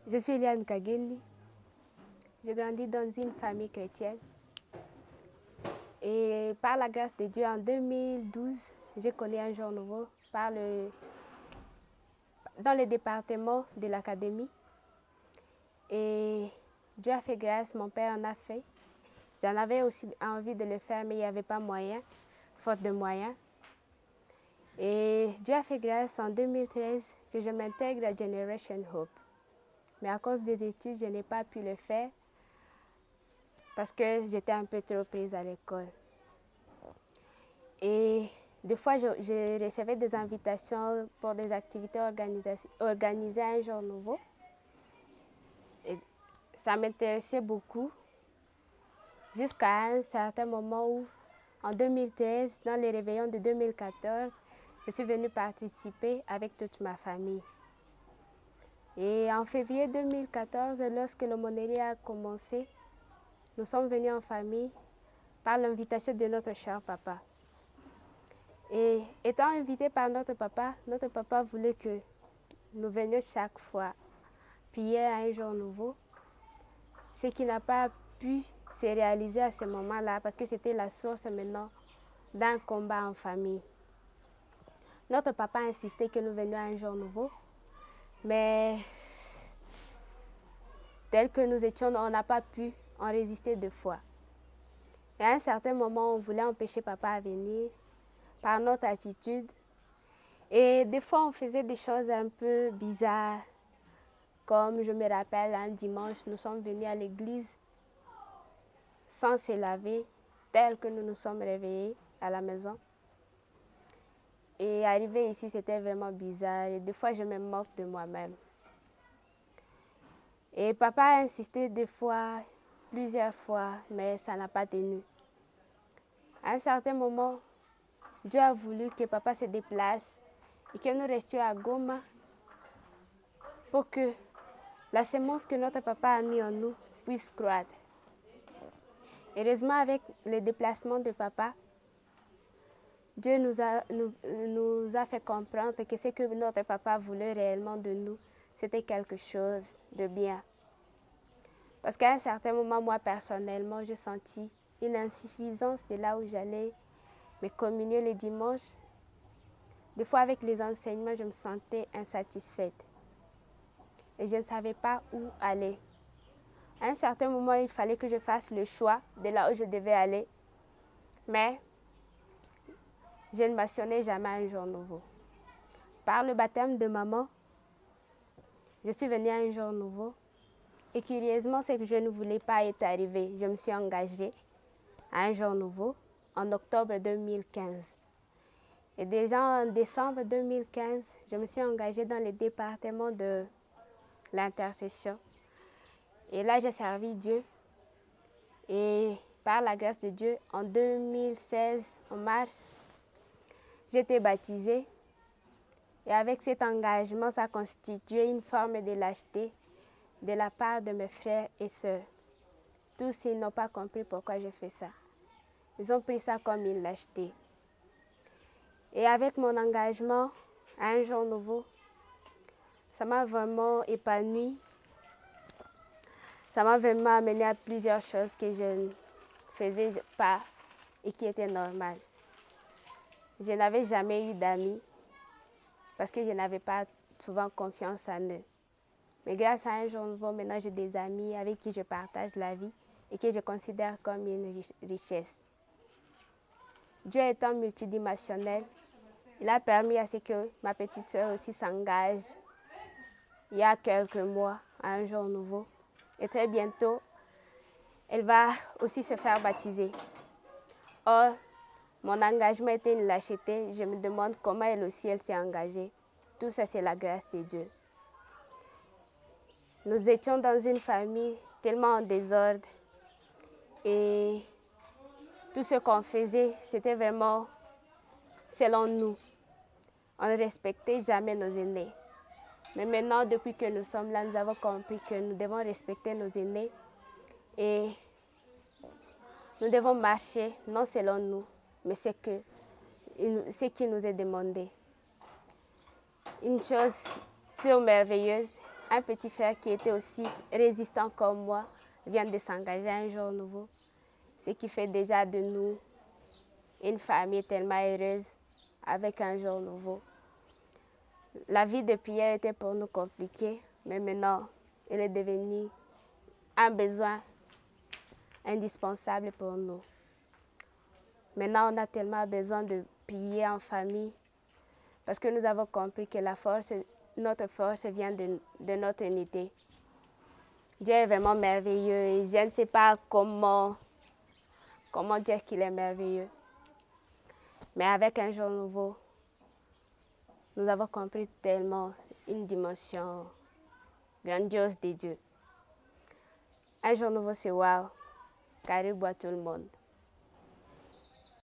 Je suis Eliane Kageni. Je grandis dans une famille chrétienne. Et par la grâce de Dieu, en 2012, j'ai connu un jour nouveau dans le département de l'académie. Et Dieu a fait grâce, mon père en a fait. J'en avais aussi envie de le faire, mais il n'y avait pas moyen, faute de moyens. Et Dieu a fait grâce en 2013 que je m'intègre à Generation Hope. Mais à cause des études, je n'ai pas pu le faire parce que j'étais un peu trop prise à l'école. Et des fois, je recevais des invitations pour des activités organisées un jour nouveau. Et ça m'intéressait beaucoup jusqu'à un certain moment où, en 2013, dans les réveillons de 2014, je suis venue participer avec toute ma famille. Et en février 2014, lorsque l'aumônerie a commencé, nous sommes venus en famille par l'invitation de notre cher papa. Et étant invités par notre papa voulait que nous venions chaque fois prier à un jour nouveau, ce qui n'a pas pu se réaliser à ce moment-là parce que c'était la source maintenant d'un combat en famille. Notre papa a insisté que nous venions à un jour nouveau, mais tel que nous étions, on n'a pas pu en résister deux fois. Et à un certain moment, on voulait empêcher papa à venir par notre attitude. Et des fois, on faisait des choses un peu bizarres. Comme je me rappelle, un dimanche, nous sommes venus à l'église sans se laver, tel que nous nous sommes réveillés à la maison. Et arrivé ici, c'était vraiment bizarre. Et des fois, je me moque de moi-même. Et papa a insisté deux fois, plusieurs fois, mais ça n'a pas tenu. À un certain moment, Dieu a voulu que papa se déplace et que nous restions à Goma pour que la semence que notre papa a mis en nous puisse croître. Heureusement, avec le déplacement de papa, Dieu nous a fait comprendre que ce que notre papa voulait réellement de nous, c'était quelque chose de bien. Parce qu'à un certain moment, moi personnellement, j'ai senti une insuffisance de là où j'allais me communier les dimanches. Des fois, avec les enseignements, je me sentais insatisfaite. Et je ne savais pas où aller. À un certain moment, il fallait que je fasse le choix de là où je devais aller. Mais je ne mentionnais jamais un jour nouveau. Par le baptême de maman, je suis venue à un jour nouveau. Et curieusement, ce que je ne voulais pas est arrivé. Je me suis engagée à un jour nouveau en octobre 2015. Et déjà en décembre 2015, je me suis engagée dans le département de l'intercession. Et là, j'ai servi Dieu. Et par la grâce de Dieu, en 2016, en mars, j'ai été baptisée. Et avec cet engagement, ça constituait une forme de lâcheté de la part de mes frères et sœurs. Tous, ils n'ont pas compris pourquoi je fais ça. Ils ont pris ça comme une lâcheté. Et avec mon engagement à un jour nouveau, ça m'a vraiment épanouie. Ça m'a vraiment amené à plusieurs choses que je ne faisais pas et qui étaient normales. Je n'avais jamais eu d'amis parce que je n'avais pas souvent confiance en eux. Mais grâce à un jour nouveau, maintenant j'ai des amis avec qui je partage la vie et que je considère comme une richesse. Dieu étant multidimensionnel, il a permis à ce que ma petite sœur aussi s'engage il y a quelques mois à un jour nouveau. Et très bientôt, elle va aussi se faire baptiser. Or, mon engagement était une lâcheté. Je me demande comment elle aussi, elle s'est engagée. Tout ça, c'est la grâce de Dieu. Nous étions dans une famille tellement en désordre. Et tout ce qu'on faisait, c'était vraiment selon nous. On ne respectait jamais nos aînés. Mais maintenant, depuis que nous sommes là, nous avons compris que nous devons respecter nos aînés et nous devons marcher non selon nous, mais ce qui nous est demandé. Une chose très merveilleuse, Un petit frère qui était aussi résistant comme moi vient de s'engager à un jour nouveau, ce qui fait déjà de nous une famille tellement heureuse avec un jour nouveau. La vie de prière était pour nous compliquée, mais maintenant, elle est devenue un besoin indispensable pour nous. Maintenant, on a tellement besoin de prier en famille parce que nous avons compris que notre force vient de notre unité. Dieu est vraiment merveilleux et je ne sais pas comment dire qu'il est merveilleux. Mais avec un jour nouveau, nous avons compris tellement une dimension grandiose de Dieu. Un jour nouveau, c'est wow. Karibu à tout le monde.